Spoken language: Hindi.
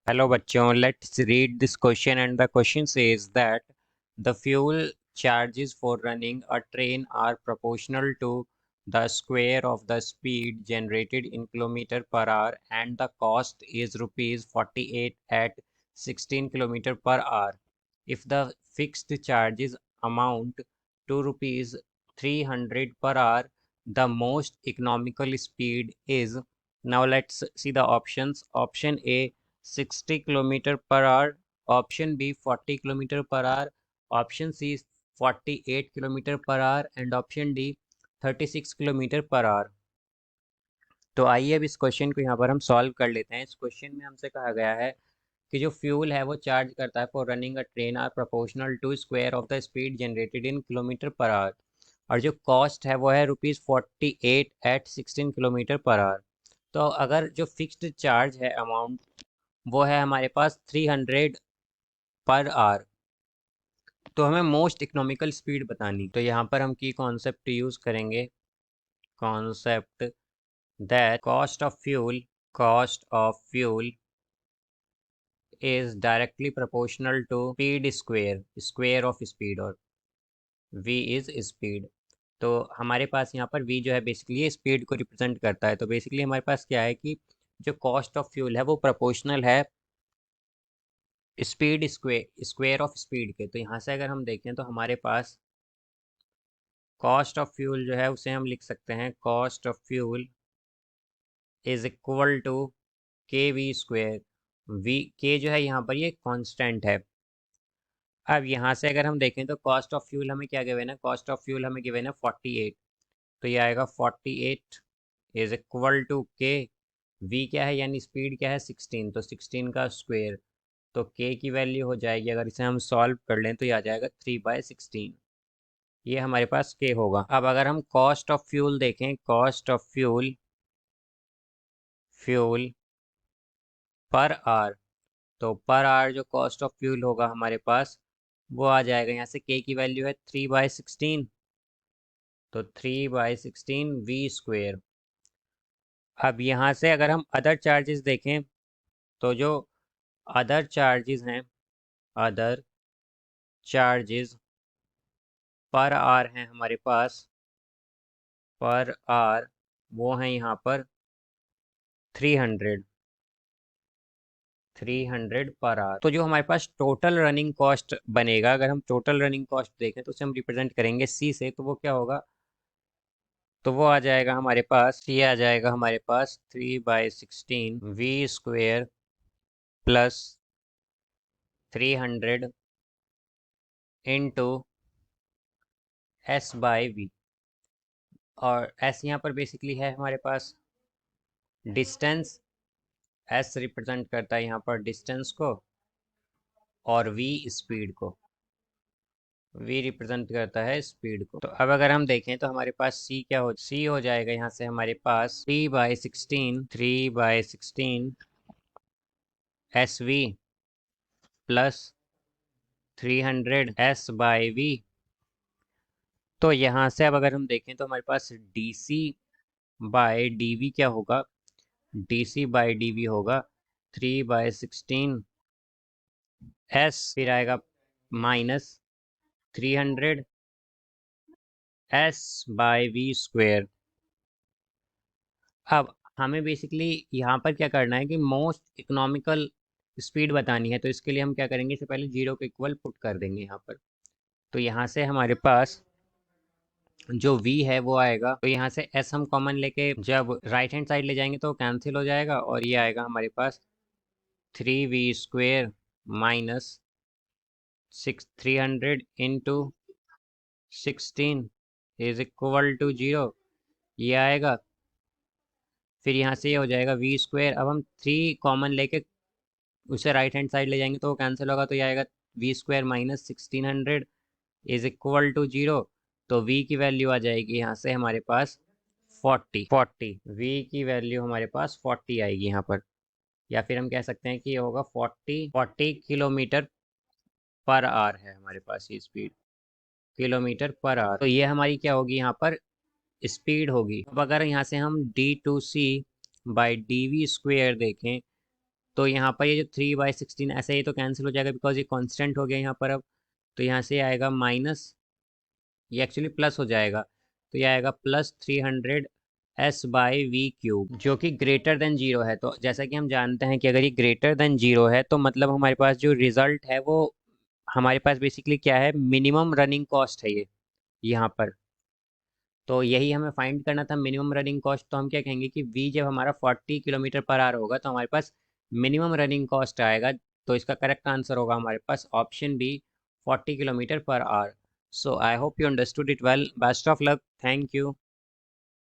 Hello bachon, let's read this question, and the question says that the fuel charges for running a train are proportional to the square of the speed generated in kilometer per hour, and the cost is rupees 48 at 16 kilometer per hour. If the fixed charges amount to rupees 300 per hour, the most economical speed is. Now let's see the options. Option A 60 kilometer per hour, option B 40 kilometer per hour, option C 48 kilometre per our and option D 36 kilometre per our. तो आइए अब इस क्वेश्चन को यहाँ पर हम सॉल्व कर लेते हैं। इस क्वेश्चन में हमसे कहा गया है कि जो फ्यूल है वो चार्ज करता है for running a train are proportional to square of the speed generated in kilometre per hour, और जो कॉस्ट है वो है ₹48 एट 16 किलोमीटर पर आवर। तो अगर जो फिक्स्ड चार्ज है अमाउंट वो है हमारे पास 300 पर आवर, तो हमें मोस्ट इकोनॉमिकल स्पीड बतानी। तो यहाँ पर हम की कॉन्सेप्ट यूज़ करेंगे, concept that cost of fuel is directly proportional to speed square of speed, और v इज स्पीड। तो हमारे पास यहाँ पर v जो है बेसिकली स्पीड को रिप्रेजेंट करता है। तो बेसिकली हमारे पास क्या है कि जो कॉस्ट ऑफ फ्यूल है वो प्रोपोर्शनल है स्पीड स्क्वायर ऑफ स्पीड के। तो यहाँ से अगर हम देखें तो हमारे पास कॉस्ट ऑफ फ्यूल जो है उसे हम लिख सकते हैं, cost of fuel is equal to k v square. V के जो है यहाँ पर ये कांस्टेंट है। अब यहाँ से अगर हम देखें तो कॉस्ट ऑफ फ्यूल हमें क्या गिवन है, कॉस्ट ऑफ फ्यूल हमें गिवन है 48। तो ये आएगा 48 is equal to k, we क्या है यानी स्पीड क्या है 16, तो 16 का स्क्वायर। तो के की वैल्यू हो जाएगी, अगर इसे हम सॉल्व कर लें तो ये आ जाएगा 3/16। ये हमारे पास के होगा। अब अगर हम कॉस्ट ऑफ फ्यूल देखें, cost of fuel per hour, तो पर आवर जो कॉस्ट ऑफ फ्यूल होगा हमारे पास वो आ जाएगा, यहाँ से के की वैल्यू है 3/16, तो 3/16 वी स्क्वेयर। अब यहाँ से अगर हम अदर चार्जेस देखें तो जो अदर चार्जेस हैं, अदर चार्जेस पर आवर हैं हमारे पास, पर आवर वो हैं यहाँ पर 300 पर आवर। तो जो हमारे पास टोटल रनिंग कॉस्ट बनेगा, अगर हम टोटल रनिंग कॉस्ट देखें तो उसे हम रिप्रेजेंट करेंगे सी से, तो वो क्या होगा, तो वो आ जाएगा हमारे पास, ये आ जाएगा हमारे पास 3/16 v square plus 300 into s by v. और एस यहाँ पर बेसिकली है हमारे पास डिस्टेंस, एस रिप्रेजेंट करता है यहाँ पर डिस्टेंस को, और वी स्पीड को, वी रिप्रेजेंट करता है स्पीड को। तो अब अगर हम देखें तो हमारे पास सी क्या हो, सी हो जाएगा यहाँ से हमारे पास 3/16 s v plus 300 s by v. तो यहाँ से अब अगर हम देखें तो हमारे पास d c by d v क्या होगा, d c by d v होगा 3/16 एस, फिर आएगा minus 300 s by v square. अब हमें बेसिकली यहाँ पर क्या करना है कि मोस्ट इकोनॉमिकल स्पीड बतानी है। तो इसके लिए हम क्या करेंगे, इससे पहले जीरो के इक्वल पुट कर देंगे यहाँ पर। तो यहाँ से हमारे पास जो v है वो आएगा, तो यहाँ से s हम कॉमन लेके जब राइट हैंड साइड ले जाएंगे तो कैंसिल हो जाएगा, और ये आएगा हमारे पास 3v square minus 300 into 16 is equal to 0, ये आएगा। फिर यहाँ से ये हो जाएगा v स्क्वेयर। अब हम 3 कॉमन लेके उसे राइट हैंड साइड ले जाएंगे तो वो कैंसिल होगा, तो ये आएगा v square minus 1600 is equal to 0। तो v की वैल्यू आ जाएगी यहाँ से हमारे पास 40 v की वैल्यू हमारे पास 40 आएगी यहाँ पर, या फिर हम कह सकते हैं कि ये होगा 40 किलोमीटर पर आवर है हमारे पास ये स्पीड, किलोमीटर पर आवर। तो ये हमारी क्या होगी यहाँ पर स्पीड होगी। अब अगर यहाँ से हम d2c by d we square देखें तो यहाँ पर ये जो 3/16 ऐसा ये तो कैंसिल हो जाएगा बिकॉज ये कांस्टेंट हो गया यहाँ पर अब। तो यहाँ से आएगा माइनस, ये एक्चुअली प्लस हो जाएगा, तो ये आएगा +300s/v³ जो कि ग्रेटर देन जीरो है। तो जैसा कि हम जानते हैं कि अगर ये ग्रेटर देन जीरो है तो मतलब हमारे पास जो रिजल्ट है वो हमारे पास बेसिकली क्या है, मिनिमम रनिंग कॉस्ट है ये यहाँ पर। तो यही हमें फाइंड करना था मिनिमम रनिंग कॉस्ट। तो हम क्या कहेंगे कि v जब हमारा 40 km/h होगा तो हमारे पास मिनिमम रनिंग कॉस्ट आएगा। तो इसका करेक्ट आंसर होगा हमारे पास option B, 40 km/h। So I hope you understood it well. Best of luck. Thank you.